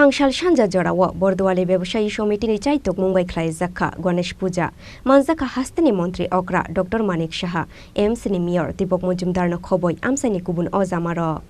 Tangshal Shanja Jorawa, Bardowali ବ୍ୟବসায়ী সমিতির চাইতক Mumbai Manjakha, Ganesh Puja, Manjakha Hastani Mantri Okra, Dr.Manik Saha, AMC ni Mayor Dipak Majumder no Khoboi, Amchaini kubun Ozamaro.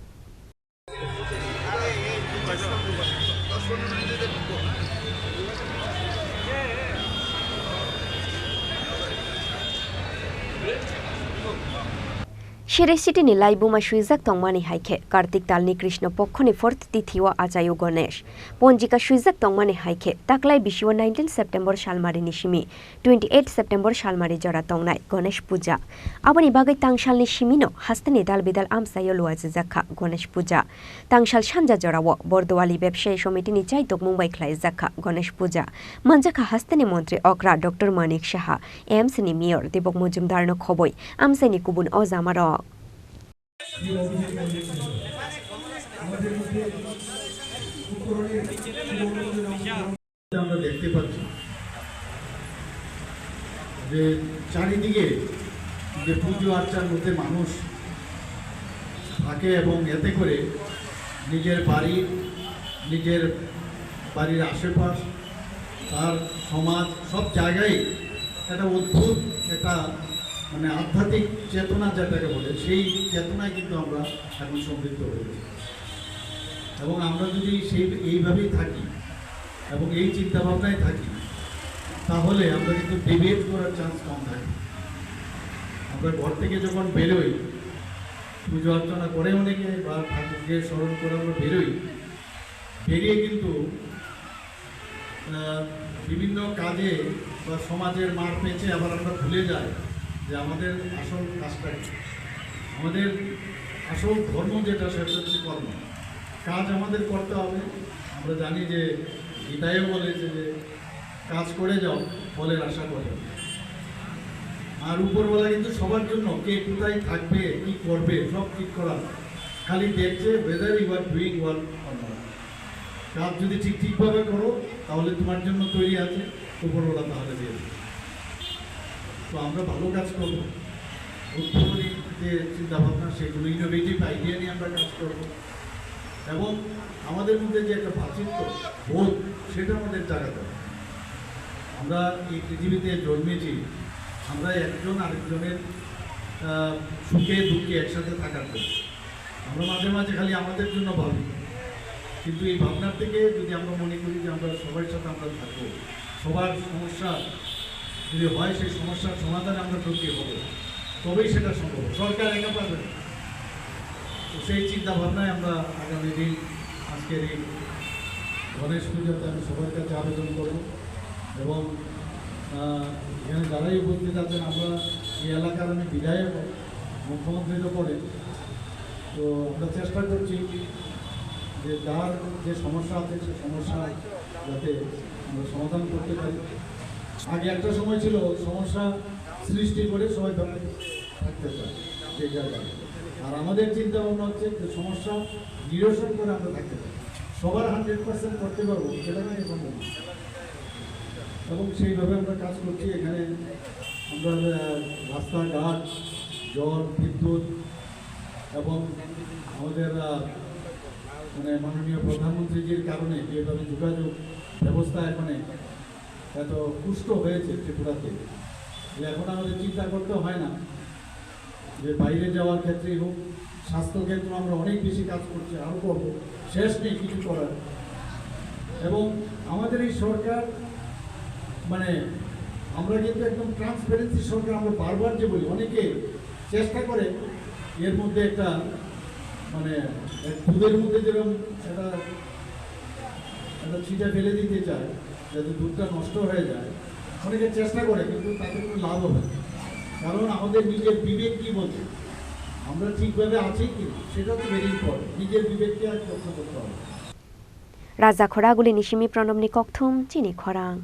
City ni Laibuma Shuizak Tongmani Haike, Kartik Talni Krishna Pokoni 4th Tithiwa Achayu Ganesh. Ponjika Shuizak Tongmani Haike, Taklai Bishiwa 19 September Shalmari Nishimi, 28 September Shalmari Jora Tongnai, Ganesh Puja. Abani Bagai Tangshal Nishimino, Hastani Dalbidal Amsayo Luazakha, Ganesh Puja. Tangshal Shanja Jorawa, Bardowali ବ୍ୟବসায়ী সমিতি ni চাইতক Mumbai Zakha, Ganesh Puja. Manjakha Hastani Mantri Okra, Dr.Manik Saha, AMC ni Mayor Dipak Majumder no Khoboi, Amchaini kubun Ozamaro. আমরা দেখতে পাচ্ছি যে চারিদিকে যে পুজো আর্চার মধ্যে মানুষ থাকে এবং এতে করে নিজের বাড়ির আশেপাশ তার সমাজ সব জায়গায় একটা অদ্ভুত একটা মানে আধ্যাত্মিক চেতনা যেটাকে বলে সেই চেতনায় কিন্তু আমরা এখন সমৃদ্ধ হয়েছি এবং আমরা যদি এইভাবেই থাকি এবং এই চিন্তাভাবনায় থাকি তাহলে আমরা কিন্তু ডিবেট করার চান্স কম থাকে। আমরা ঘর থেকে যখন বেরোই পুজো অর্চনা করে অনেকে বা ঠাকুরকে স্মরণ করে আমরা বেরিয়ে কিন্তু বিভিন্ন কাজে বা সমাজের মার পেঁচে আবার আমরা ভুলে যাই যে আমাদের আসল কাজটা আমাদের আসল ধর্ম যেটা সেটা হচ্ছে কর্ম। কাজ আমাদের করতে হবে। আমরা জানি যে গীতায়ও বলেছে যে কাজ করে যাও ফলের আশা করে। আর উপরওয়ালা কিন্তু সবার জন্য কে কোথায় থাকবে কি করবে সব ঠিক করা, খালি দেখছে whether you are doing work or not. কাজ যদি ঠিকভাবে করো তাহলে তোমার জন্য তৈরি আছে উপরওয়ালা তাহলে দিয়ে দেবে। তো আমরা ভালো কাজ করবো, উদ্ভাবনী যে চিন্তাভাবনা সেগুলো ইনোভেটিভ আইডিয়া নিয়ে আমরা কাজ করবো এবং আমাদের মধ্যে যে একটা ভ্রাতৃত্ব বোধ সেটা আমাদের জাগাতে হবে। আমরা এই পৃথিবীতে জন্মেছি আমরা একজন আরেকজনের সুখে দুঃখে একসাথে থাকার জন্য। আমরা মাঝে মাঝে খালি আমাদের জন্য ভাবি, কিন্তু এই ভাবনার থেকে যদি আমরা মনে করি যে আমরা সবার সাথে আমরা থাকবো, সবার সমস্যা যদি হয় সেই সমস্যার সমাধানে আমরা ঢুকিয়ে হবো, তবেই সেটা সম্ভব। সরকার একা পারবে না। তো সেই চিন্তা ভাবনায় আমরা আগামী দিন আজকের এই গণেশ পুজোতে আমি সবার কাছে আবেদন করব এবং এখানে যারাই উপস্থিত আছেন আমরা এই এলাকার আমি বিধায়ক, মুখ্যমন্ত্রীরও পড়ে, তো আমরা চেষ্টা করছি যে যার যে সমস্যা আছে সে সমস্যা যাতে আমরা সমাধান করতে পারি। আগে একটা সময় ছিল সমস্যা সৃষ্টি করে সবাই থাকতে চায় সেই জায়গায়, আর আমাদের চিন্তা ভাবনা হচ্ছে যে সমস্যা নিরসন করে আমরা থাকতে পারি। সবার 100% করতে পারবো সেটা নিয়ে সম্ভব না এবং সেইভাবে আমরা কাজ করছি। এখানে আমরা রাস্তাঘাট, জল, বিদ্যুৎ এবং আমাদের মানে মাননীয় প্রধানমন্ত্রীজির কারণে যেভাবে যোগাযোগ ব্যবস্থা এখানে এত পুষ্ট হয়েছে ত্রিপুরাতে, এখন আমাদের চিন্তা করতে হয় না যে বাইরে যাওয়ার ক্ষেত্রেই হোক, স্বাস্থ্যক্ষেত্রে আমরা অনেক বেশি কাজ করছি, আরও করবো, শেষ নেই কিছু করার। এবং আমাদের এই সরকার মানে আমরা কিন্তু একদম ট্রান্সপারেন্সি সরকার। আমরা বারবার যে বলি, অনেকে চেষ্টা করে এর মধ্যে একটা মানে দুধের মধ্যে যেরকম একটা ছিটা ফেলে দিতে চায় যাতে দুধটা নষ্ট হয়ে যায়, অনেকে চেষ্টা করে কিন্তু তাতে কোনো লাভ হবে না। কারণ আমাদের নিজের বিবেক কি বলছে, আমরা ঠিকভাবে আছি কি সেটা তো ভেরি ইম্পর্টেন্ট। নিজের বিবেককে আর প্রশ্ন করতে হবে। রাজা খোরাগুলি নিশিমি প্রণব নিকথুম চিনি খরাং।